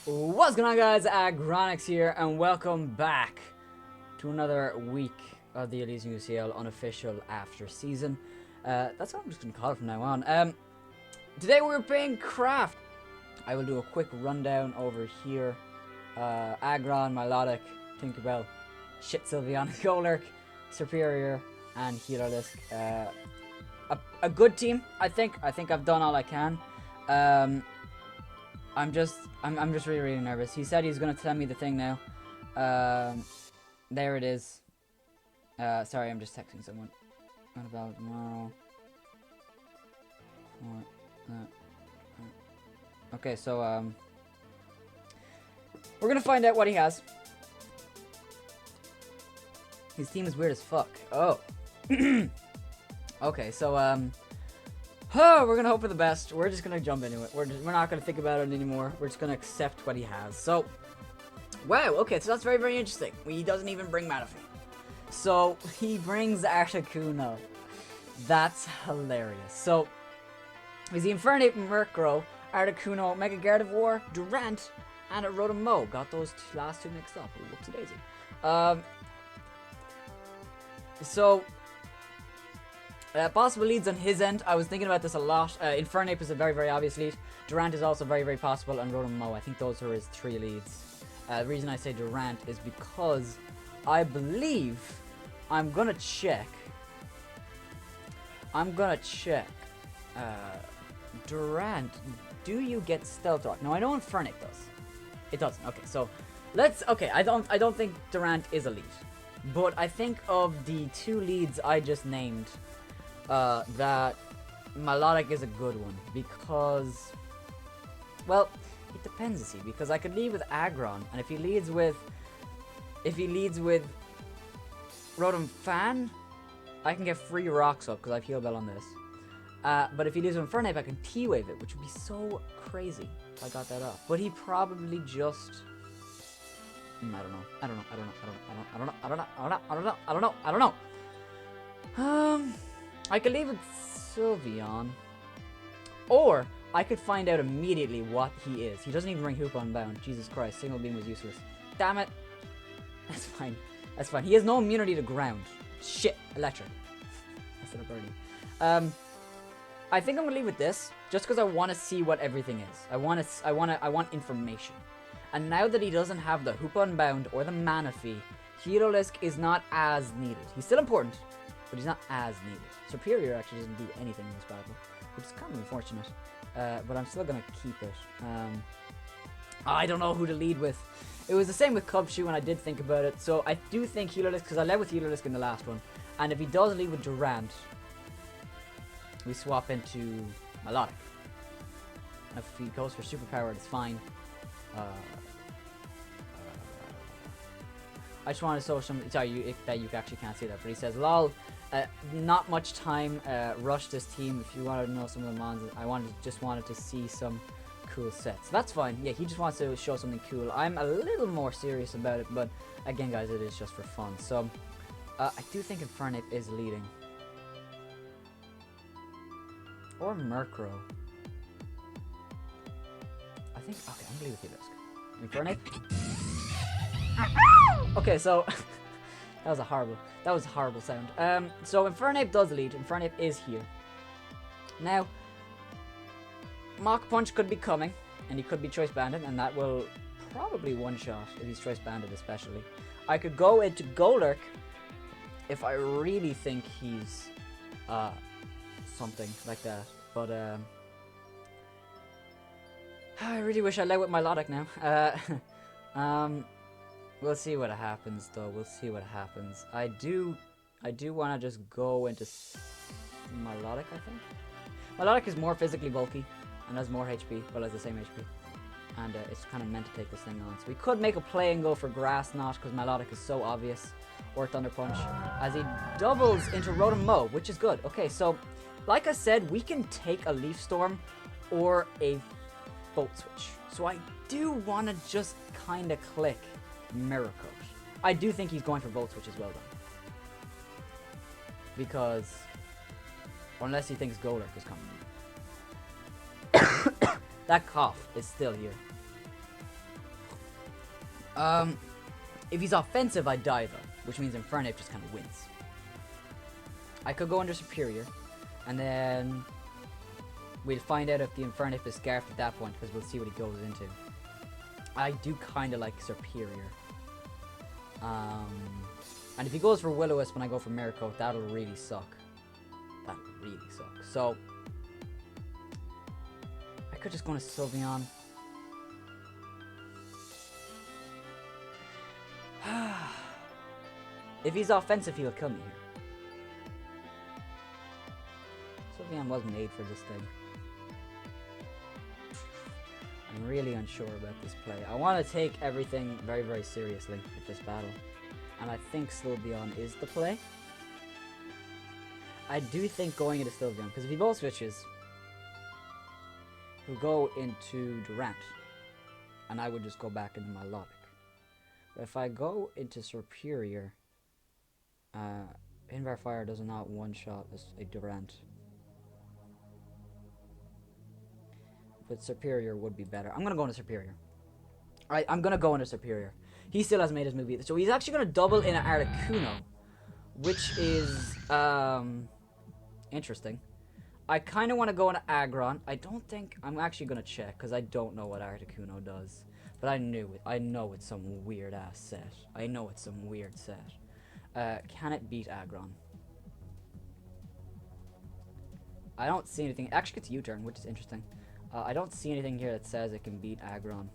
What's going on, guys? Aggronix here, and welcome back to another week of the ElysianUCL unofficial after season. That's what I'm just going to call it from now on. Today we're playing Craft. I will do a quick rundown over here. Aggron, Melodic, Tinkerbell, Shit Sylveon, Golurk, Superior, and Healerlisk. A good team, I think. I think I've done all I can. I'm just really nervous. He said he's gonna tell me the thing now. There it is. Sorry, I'm just texting someone. What about tomorrow? Okay, so we're gonna find out what he has. His team is weird as fuck. Oh. Okay, so we're gonna hope for the best. We're just gonna jump into it. We're not gonna think about it anymore. We're just gonna accept what he has. So, wow. Okay, so that's very, very interesting. He doesn't even bring Manaphy. So he brings Articuno. That's hilarious. So is the Infernape, Murkrow, Articuno, Mega Gardevoir, Durant, and a Rotom-Mow. Got those last two mixed up. Whoopsie daisy. Possible leads on his end. I was thinking about this a lot. Infernape is a very, very obvious lead. Durant is also very, very possible, and Rotom-Mow. I think those are his three leads. The reason I say Durant is because I believe I'm gonna check. Durant, do you get Stealth Rock? No, I know Infernape does. It doesn't. Okay, so let's. Okay, I don't think Durant is a lead, but I think of the two leads I just named. That Melodic is a good one because, well, it depends, you see, because I could lead with Aggron, and if he leads with Rotom Fan, I can get free rocks up because I have Heal Bell on this. But if he leads with Infernape, I can T-Wave it, which would be so crazy if I got that up. But he probably just, I don't know. I could leave with Sylveon, or I could find out immediately what he is. He doesn't even bring Hoop Unbound. Jesus Christ, Signal Beam was useless. Damn it. That's fine. That's fine. He has no immunity to ground. Shit. Electric. Instead of Birdie. I think I'm gonna leave with this, just because I want to see what everything is. I want information. And now that he doesn't have the Hoop Unbound or the Manaphy, Healerlisk is not as needed. He's still important, but he's not as needed. Superior actually doesn't do anything in this battle, which is kind of unfortunate. But I'm still gonna keep it. I don't know who to lead with. It was the same with Cubchoo, and I did think about it. So I do think Healerlisk, because I led with Healerlisk in the last one. And if he does lead with Durant, we swap into Melodic. And if he goes for Superpowered, it's fine. I just want to show some. Sorry, that you actually can't see that, but he says, "Lol, not much time. Rush this team. If you wanted to know some of the mons, just wanted to see some cool sets. That's fine. Yeah, he just wants to show something cool. I'm a little more serious about it, but again, guys, it is just for fun. So, I do think Infernape is leading, or Murkrow. I think. Okay, I'm gonna leave with you, Infernape." Okay, so that was a horrible sound. So Infernape does lead. Infernape is here. Now, Mach Punch could be coming, and he could be Choice Banded, and that will probably one-shot if he's Choice Banded, especially. I could go into Golurk if I really think he's something like that, but I really wish I led with Melodic now. We'll see what happens, though. We'll see what happens. I do want to just go into Melodic, I think. Melodic is more physically bulky and has more HP, but has the same HP. And it's kind of meant to take this thing on. So we could make a play and go for Manchestnaught, because Melodic is so obvious. Or Thunder Punch. As he doubles into Rotom-Mow, which is good. Okay, so, like I said, we can take a Leaf Storm or a Volt Switch. So I do want to just kind of click Mirror Coat. I do think he's going for Volt Switch as well, though. Because, unless he thinks Golurk is coming. That cough is still here. If he's offensive, I Diva, which means Infernape just kind of wins. I could go under Superior, and then we'll find out if the Infernape is Scarfed at that point, because we'll see what he goes into. I do kind of like Superior. And if he goes for Will-O-Wisp when I go for Miracle, that'll really suck. That'll really suck. So, I could just go into Sylveon. If he's offensive, he'll kill me here. Sylveon was made for this thing. I'm really unsure about this play. I want to take everything very, very seriously with this battle. And I think Sylveon is the play. I do think going into Sylveon, because if he Volt Switches, he'll go into Durant. And I would just go back into my Melodic. But if I go into Superior, Hidden Power Fire does not one-shot a Durant. But Superior would be better. I'm going to go into Superior. Alright, I'm going to go into Superior. He still hasn't made his move either. So he's actually going to double in an Articuno, which is interesting. I kind of want to go into Aggron. I don't think... I'm actually going to check, because I don't know what Articuno does. But I knew it. I know it's some weird-ass set. I know it's some weird set. Can it beat Aggron? I don't see anything. It actually gets U-turn, which is interesting. I don't see anything here that says it can beat Aggron.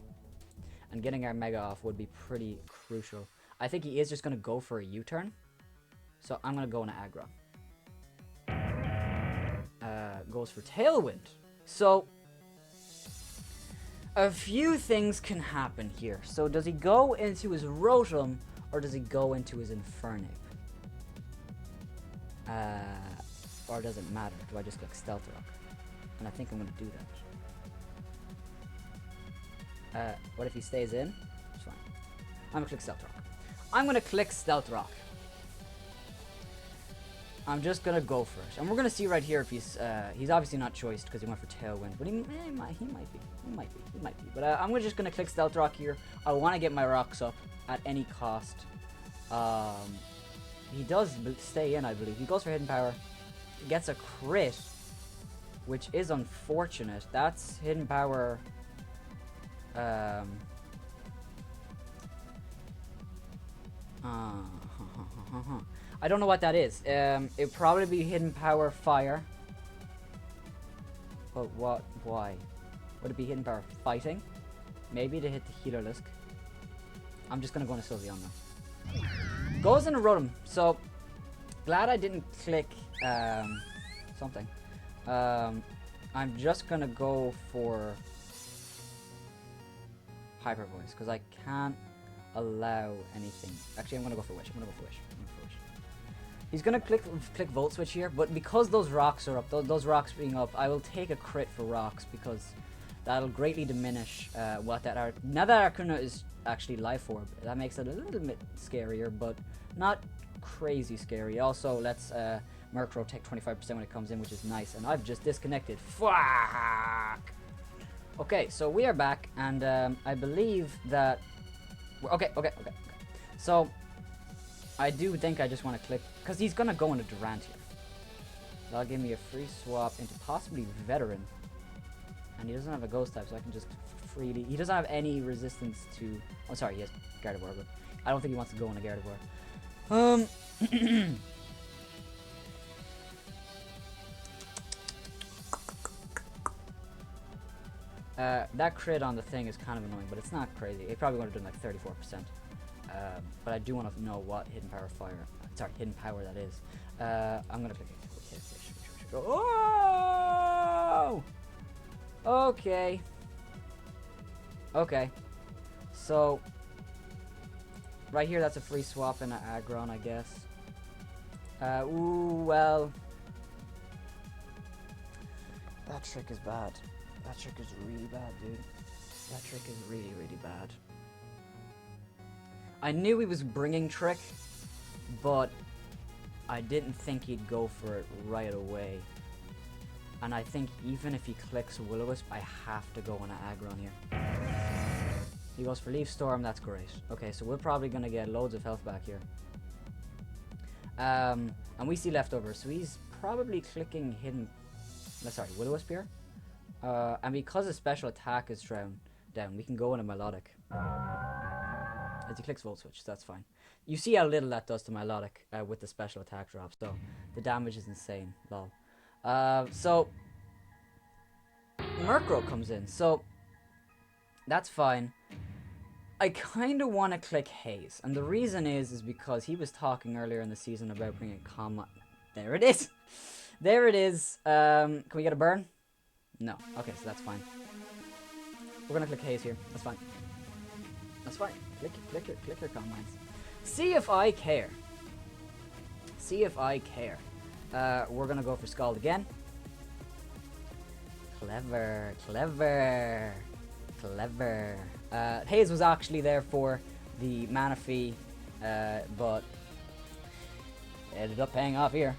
And getting our Mega off would be pretty crucial. I think he is just going to go for a U-turn. So I'm going to go into Aggron. Goes for Tailwind. So, a few things can happen here. So does he go into his Rotom, or does he go into his Infernape? Or does it matter? Do I just click Stealth Rock? And I think I'm going to do that. What if he stays in? It's fine. I'm going to click Stealth Rock. I'm going to click Stealth Rock. I'm just going to go for it. And we're going to see right here if he's obviously not choiced because he went for Tailwind. But he might be. But I'm just going to click Stealth Rock here. I want to get my rocks up at any cost. He does stay in, I believe. He goes for Hidden Power. He gets a crit, which is unfortunate. That's Hidden Power. I don't know what that is. It'd probably be Hidden Power Fire. But what? Why? Would it be Hidden Power Fighting? Maybe to hit the Healer Lisk. I'm just gonna go into Sylveon now. Goes into Rotom. So glad I didn't click something. I'm just gonna go for Hyper Voice because I can't allow anything. Actually, I'm gonna go for Wish. He's gonna click Volt Switch here, but because those rocks are up, those rocks being up, I will take a crit for rocks because that'll greatly diminish what that Arc. Now that Arcuna is actually Life Orb, that makes it a little bit scarier, but not crazy scary. Also, lets Murkrow take 25% when it comes in, which is nice. And I've just disconnected. Fuck. Okay, so we are back, and I believe that. Okay. So I do think I just want to click, because he's going to go into Durant here. That'll give me a free swap into possibly Veteran. And he doesn't have a Ghost type, so I can just freely... He doesn't have any resistance to... Oh, sorry, he has Gardevoir, but I don't think he wants to go into Gardevoir. That crit on the thing is kind of annoying, but it's not crazy. It probably would have done like 34%. But I do want to know what Hidden Power Fire... Sorry, Hidden Power that is. I'm going to click it. Oh! Okay. So, right here, that's a free swap in an Aggron, I guess. Ooh, well. That trick is bad. That trick is really bad, dude. That trick is really, really bad. I knew he was bringing Trick, but I didn't think he'd go for it right away. And I think even if he clicks Will-O-Wisp, I have to go on an Aggron here. He goes for Leaf Storm. That's great. Okay, so we're probably going to get loads of health back here. And we see leftovers, so he's probably clicking Hidden... sorry, Will-O-Wisp here. And because his special attack is down, we can go in a Melodic. As he clicks Volt Switch, so that's fine. You see how little that does to Melodic with the special attack drop, so the damage is insane. Lol. So Murkrow comes in, so that's fine. I kind of want to click Haze, and the reason is because he was talking earlier in the season about bringing Calm. There it is. There it is. Can we get a burn? No. Okay, so that's fine. We're gonna click Haze here. That's fine. That's fine. Click your Calm Minds. See if I care. See if I care. We're gonna go for Scald again. Clever. Haze was actually there for the mana fee, but it ended up paying off here.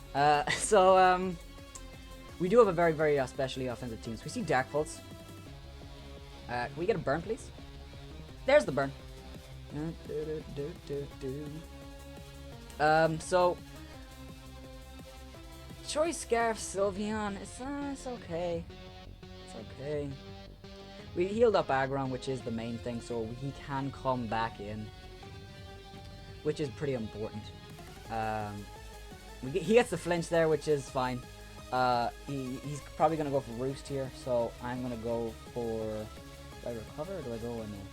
We do have a very, very specially offensive team. So we see Dark Pulse. Can we get a burn, please? There's the burn. So Choice Scarf Sylveon, it's okay. It's okay. We healed up Aggron, which is the main thing, so he can come back in, which is pretty important. He gets the flinch there, which is fine. He's probably going to go for Roost here, so I'm going to go for... Do I recover or do I go in there?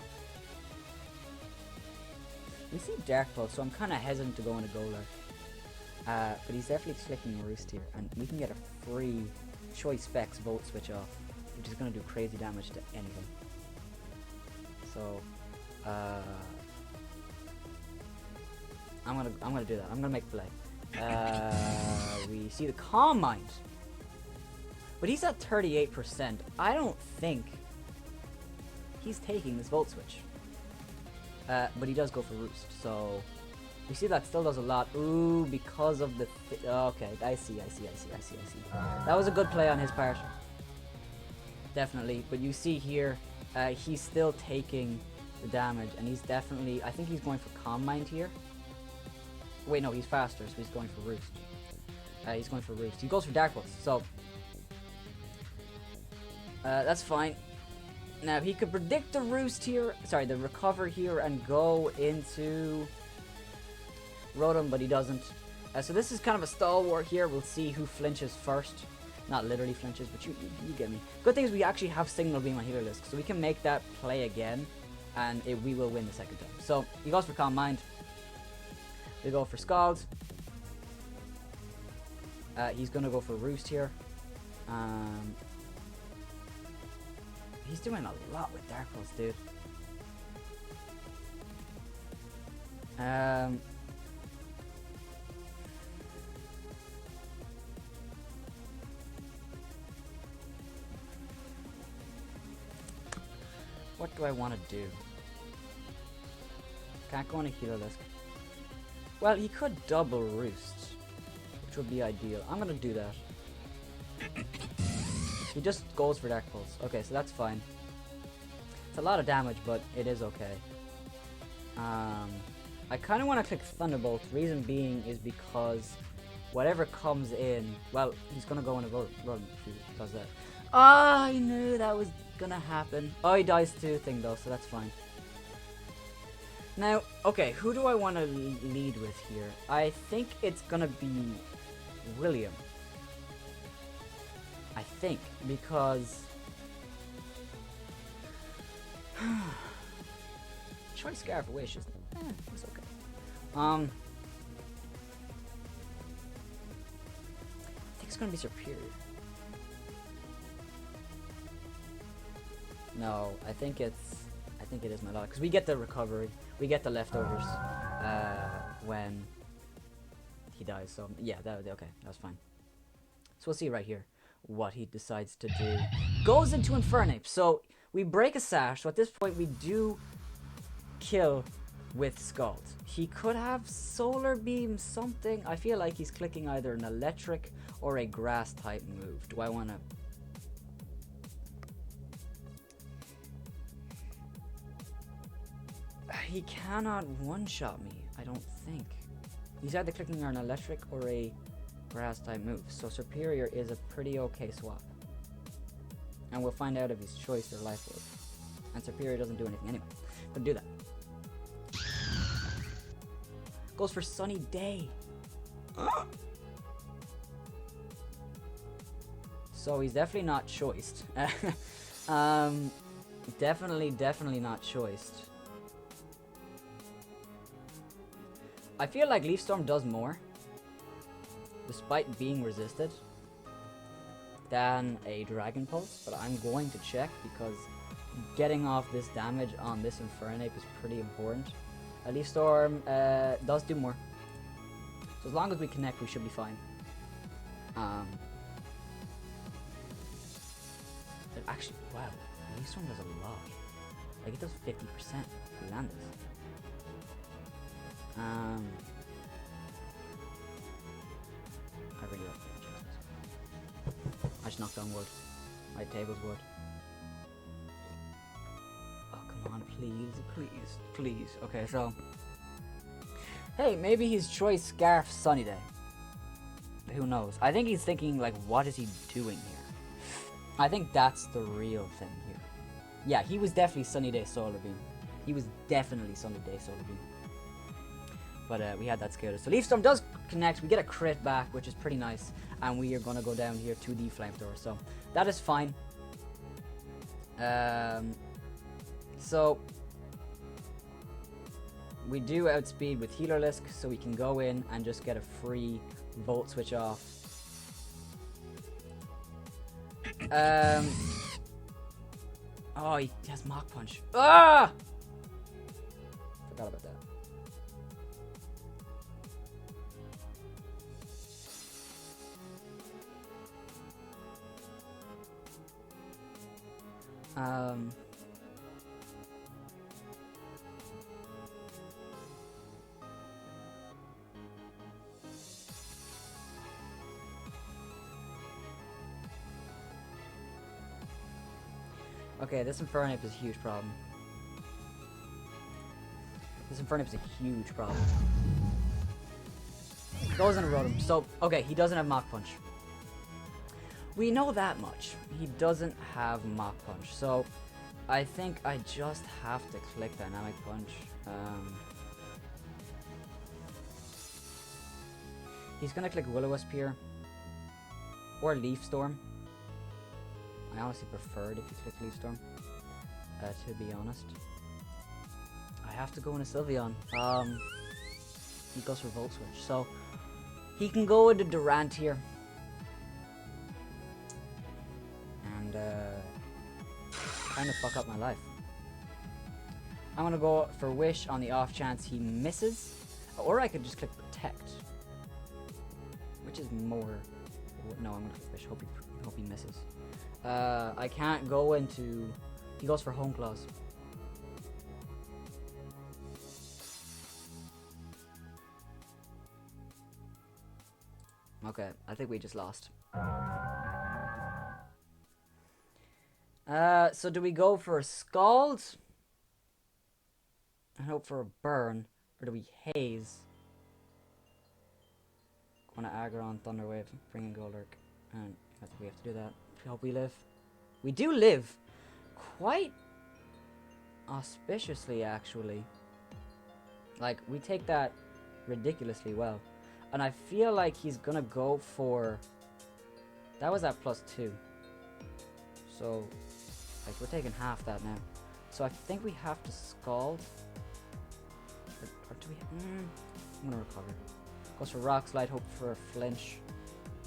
We see Dark Pulse, so I'm kind of hesitant to go into Golurk. But he's definitely clicking Roost here, and we can get a free Choice Specs Volt Switch off, which is going to do crazy damage to anything. So, I'm gonna do that. I'm gonna make play. We see the Calm Mind, but he's at 38%. I don't think he's taking this Volt Switch. But he does go for Roost, so we see that still does a lot. Ooh, because of the... okay, I see. That was a good play on his part. Definitely, but you see here, he's still taking the damage, and he's definitely... I think he's going for Calm Mind here. Wait, no, he's faster, so he's going for Roost. He's going for Roost. He goes for Dark Pulse, so... that's fine. Now, he could predict the Roost here, sorry, the Recover here, and go into Rotom, but he doesn't. So this is kind of a stalwart here. We'll see who flinches first. Not literally flinches, but you get me. Good thing is we actually have Signal Beam on Healer Disc, so we can make that play again, and we will win the second time. So, he goes for Calm Mind. We go for Scald. He's going to go for Roost here. He's doing a lot with Dark Pulse, dude. What do I want to do? Can't go on a Healer Disc. Well, he could double Roost, which would be ideal. I'm gonna do that. He just goes for Dark Pulse. Okay, so that's fine. It's a lot of damage, but it is okay. I kind of want to click Thunderbolt. Reason being is because whatever comes in... Well, he's going to go in a run if he does that. Oh, I knew that was going to happen. Oh, he dies to thing though, so that's fine. Now, okay, who do I want to lead with here? I think it's going to be William. I think, because... Choice Scarf of Wish is... it's okay. I think it's gonna be Superior. No, I think it is Melodic, because we get the recovery. We get the leftovers when he dies, so yeah, okay, that's fine. So we'll see right here what he decides to do. Goes into Infernape, so we break a Sash, so at this point we do kill with Scald. He could have Solar Beam something. I feel like he's clicking either an Electric or a Grass type move. Do I want to... He cannot one-shot me, I don't think. He's either clicking on an electric or a grass type move, so Superior is a pretty okay swap. And we'll find out if he's Choice or Life Orb. And Superior doesn't do anything anyway. But do that. Goes for Sunny Day. So he's definitely not choiced. Definitely not choiced. I feel like Leaf Storm does more, despite being resisted, than a Dragon Pulse, but I'm going to check because getting off this damage on this Infernape is pretty important. A Leaf Storm does do more. So as long as we connect, we should be fine. Actually, wow, Leaf Storm does a lot. Like, it does 50% if we land this. I really like this. I just knocked on wood. My table's wood. Oh, come on, please. Okay, so. Hey, maybe he's Choice Scarf Sunny Day. Who knows? I think he's thinking, like, what is he doing here? I think that's the real thing here. Yeah, he was definitely Sunny Day Solar Beam. But we had that scared us. So Leaf Storm does connect. We get a crit back, which is pretty nice. And we are going to go down here to the Flamethrower. So that is fine. So we do outspeed with Healer Lisk, so we can go in and just get a free Volt Switch off. Oh, he has Mach Punch. Ah! Forgot about that. Okay, this Infernape is a huge problem. Goes in a Rotom. So, okay, he doesn't have Mach Punch. We know that much. He doesn't have Mach Punch. So, I think I just have to click Dynamic Punch. He's gonna click Will-O-Wisp here. Or Leaf Storm. I honestly prefer it if you click Leaf Storm, to be honest. I have to go in a Sylveon. He goes for Volt Switch, so he can go into Durant here. And kind of fuck up my life. I'm gonna go for Wish on the off chance he misses, or I could just click Protect, which is more. No, I'm gonna click Wish. Hope he misses. I can't go into. He goes for Home Claws. Okay, I think we just lost. So do we go for a Scald and hope for a Burn, or do we Haze? Want to aggro on Thunder Wave, bring in Golurk, and I think we have to do that. I hope we live. We do live quite auspiciously, actually. Like, we take that ridiculously well. And I feel like he's gonna go for... That was at +2. So, like, we're taking half that now. So I think we have to Scald. Or do we... I'm gonna recover. Goes for Rock Slide, hope for a flinch.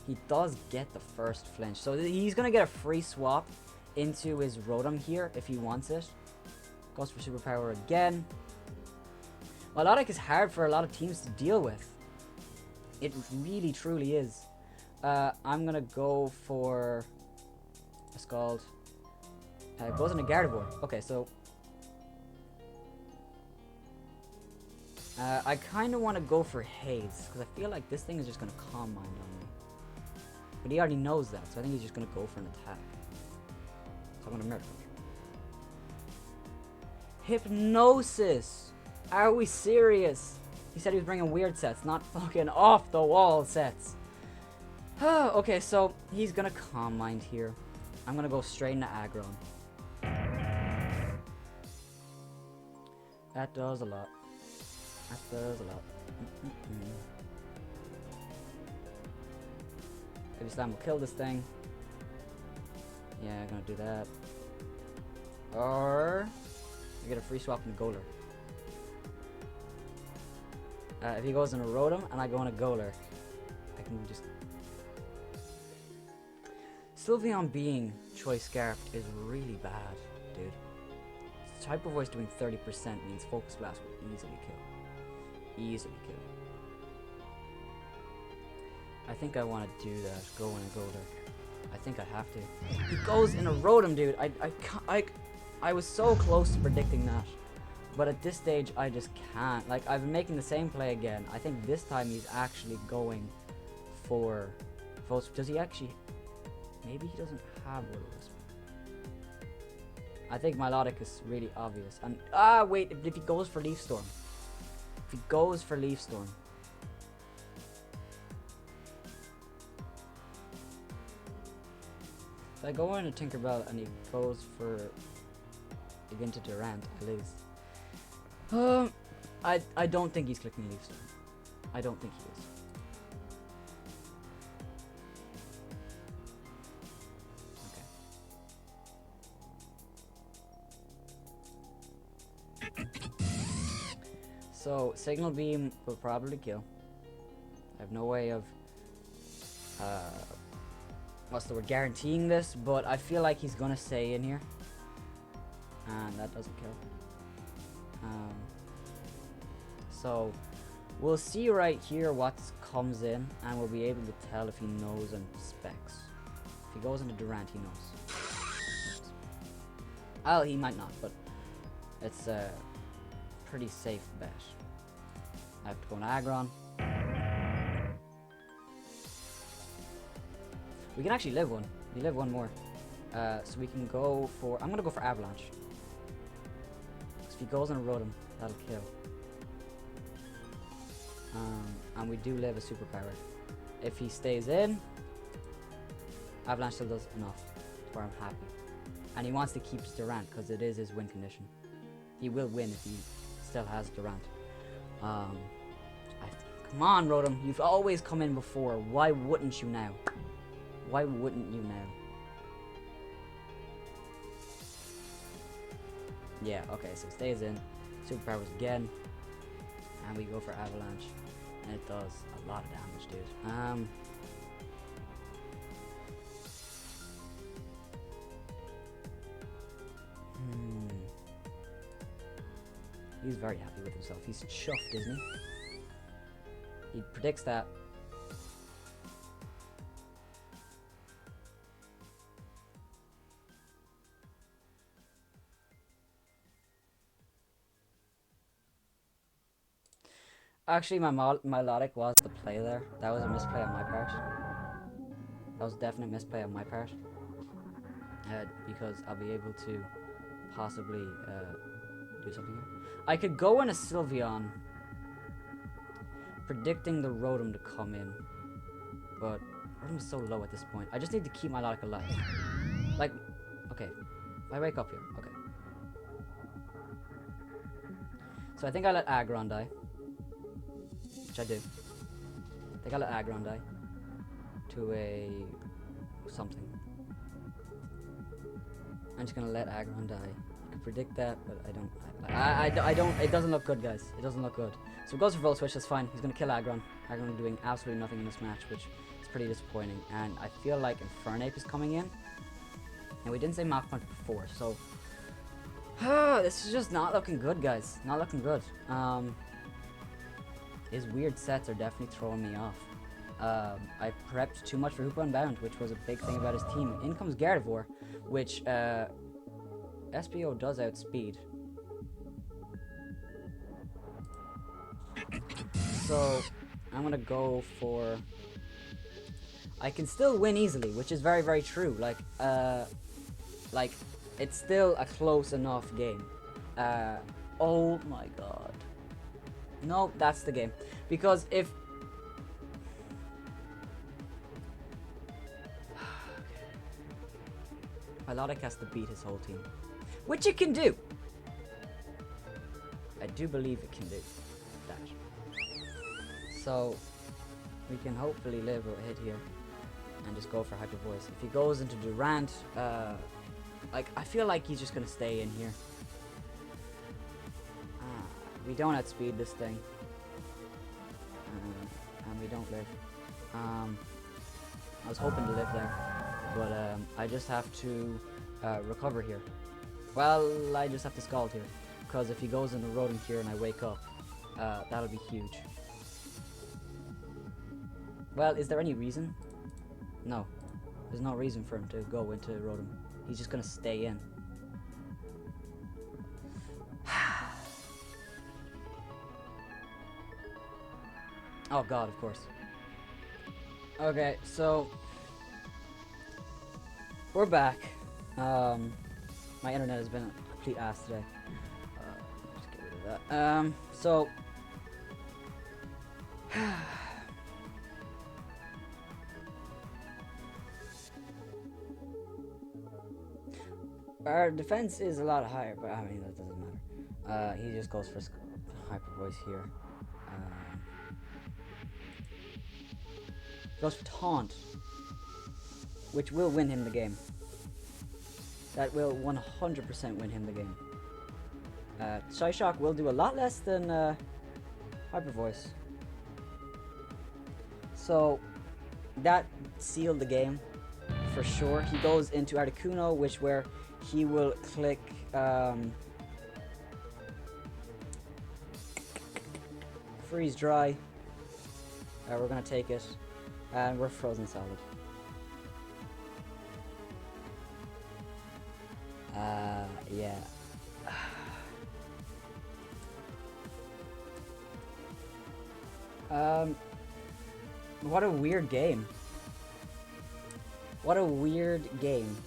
He does get the first flinch. So he's going to get a free swap into his Rotom here if he wants it. Goes for Superpower again. Melodic is hard for a lot of teams to deal with. It really, truly is. I'm going to go for a Scald. Goes into Gardevoir. Okay, so... I kind of want to go for Haze, because I feel like this thing is just going to Calm Mind on me. But he already knows that, so I think he's just going to go for an attack. So I'm going to Murder. Hypnosis! Are we serious? He said he was bringing weird sets, not fucking off the wall sets. Okay, so he's gonna Calm Mind here. I'm gonna go straight into aggro. That does a lot. That does a lot. Maybe Slam will kill this thing. Yeah, I'm gonna do that. Or I get a free swap in the Goaler. If he goes in a Rotom and I go in a Goaler, I can just... Sylveon being Choice Scarfed is really bad, dude. Hyper Voice doing 30% means Focus Blast will easily kill. Easily kill. I think I want to do that. Go in a Goaler. I think I have to. He goes in a Rotom, dude. I was so close to predicting that. But at this stage, I just can't. Like, I've been making the same play again. I think this time he's actually going for... Does he actually... Maybe he doesn't have Will-O-Wisp. I think Milotic is really obvious. And wait, if he goes for Leaf Storm. If he goes for Leaf Storm. If I go in a Tinkerbell and he goes for again to Durant, I lose. I don't think he's clicking Leaf Storm. I don't think he is. So, Signal Beam will probably kill. I have no way of, what's the word, guaranteeing this, but I feel like he's gonna stay in here. And that doesn't kill. So, we'll see right here what comes in, and we'll be able to tell if he knows and specs. If he goes into Durant, he knows. Well, he might not, but it's a pretty safe bet. I have to go into Aggron. We can actually live one. We live one more. So we can go for... I'm going to go for Avalanche. If he goes in a Rotom, that'll kill. And we do live a superpower. If he stays in, Avalanche still does enough where I'm happy. And he wants to keep Durant because it is his win condition. He will win if he still has Durant. Come on, Rotom. You've always come in before. Why wouldn't you now? Why wouldn't you now? Yeah, okay, so it stays in. Superpowers again. And we go for Avalanche. And it does a lot of damage, dude. He's very happy with himself. He's chuffed, isn't he? He predicts that. Actually, my Milotic was the play there. That was a misplay on my part. That was a definite misplay on my part. Because I'll be able to possibly do something here. I could go in a Sylveon, predicting the Rotom to come in, but Rotom is so low at this point. I just need to keep my Milotic alive. Like, okay, if I wake up here, okay. So I think I let Aggron die, which I do. I think I let Aggron die to a something. I'm just gonna let Aggron die. I can predict that, but I don't. I don't. It doesn't look good, guys. It doesn't look good. So he goes for Volt Switch. That's fine. He's gonna kill Aggron. Aggron doing absolutely nothing in this match, which is pretty disappointing. And I feel like Infernape is coming in. And we didn't say Mach Punch before, so this is just not looking good, guys. Not looking good. His weird sets are definitely throwing me off. I prepped too much for Hoopa Unbound, which was a big thing about his team. In comes Gardevoir, which SBO does outspeed. So I'm gonna go for... I can still win easily, which is very, very true. Like, it's still a close enough game. Oh my god. No, that's the game. Because if... Melodic has to beat his whole team. Which it can do. I do believe it can do that. So, we can hopefully live a hit here. And just go for Hyper Voice. If he goes into Durant, like, I feel like he's just going to stay in here. We don't outspeed this thing. And we don't live. I was hoping to live there. But I just have to recover here. Well, I just have to Scald here. Because if he goes into Rodent Cure and I wake up, that'll be huge. Well, is there any reason? No. There's no reason for him to go into Rodent. He's just going to stay in. Oh god, of course. Okay, so we're back. My internet has been a complete ass today. Just get rid of that. So our defense is a lot higher, but I mean that doesn't matter. He just goes for Hyper Voice here. Goes for Taunt, which will win him the game. That will 100% win him the game. Shy Shock will do a lot less than Hyper Voice. So that sealed the game for sure. He goes into Articuno, which where he will click Freeze Dry. We're gonna take it. And we're Frozen Solid. Yeah. What a weird game. What a weird game.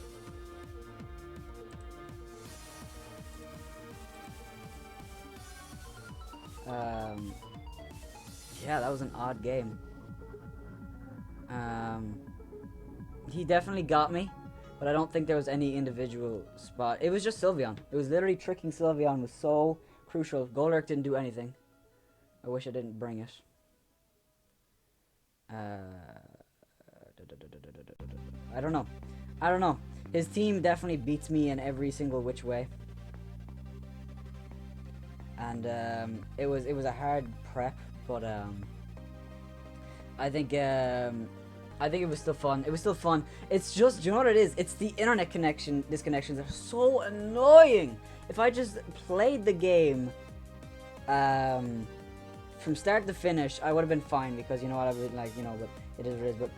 Yeah, that was an odd game. He definitely got me, but I don't think there was any individual spot. It was just Sylveon. It was literally tricking Sylveon was so crucial. Golurk didn't do anything. I wish I didn't bring it. I don't know. I don't know. His team definitely beats me in every single which way. And it was a hard prep, but I think it was still fun. It was still fun. It's just, do you know what it is? It's the internet disconnections are so annoying. If I just played the game from start to finish, I would have been fine because, you know what, I would like, you know, but it is what it is. But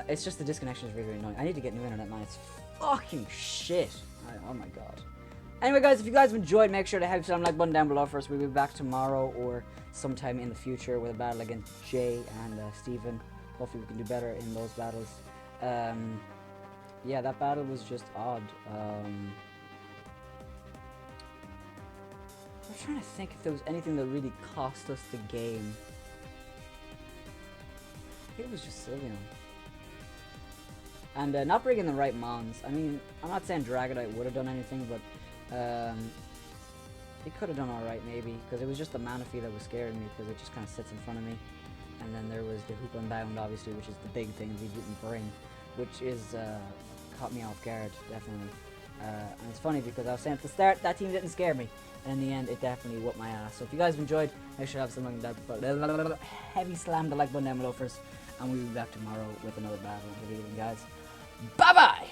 it's just the disconnection is really, really annoying. I need to get new internet, man. It's fucking shit. Oh my god. Anyway, guys, if you guys have enjoyed, make sure to hit that like button down below for us. We'll be back tomorrow or sometime in the future with a battle against Jay and Steven. Hopefully we can do better in those battles. Yeah, that battle was just odd. I'm trying to think if there was anything that really cost us the game. I think it was just Sylveon. And not bringing the right mons. I mean, I'm not saying Dragonite would have done anything, but it could have done alright maybe, because it was just the Manaphy that was scaring me, because it just kind of sits in front of me. And then there was the Hoop Unbound, obviously, which is the big thing we didn't bring, which is caught me off guard, definitely. And it's funny because I was saying at the start that team didn't scare me, and in the end it definitely whooped my ass. So if you guys have enjoyed, make sure to have something like that. Heavy slam the like button down below first, and we'll be back tomorrow with another battle. Guys, bye bye.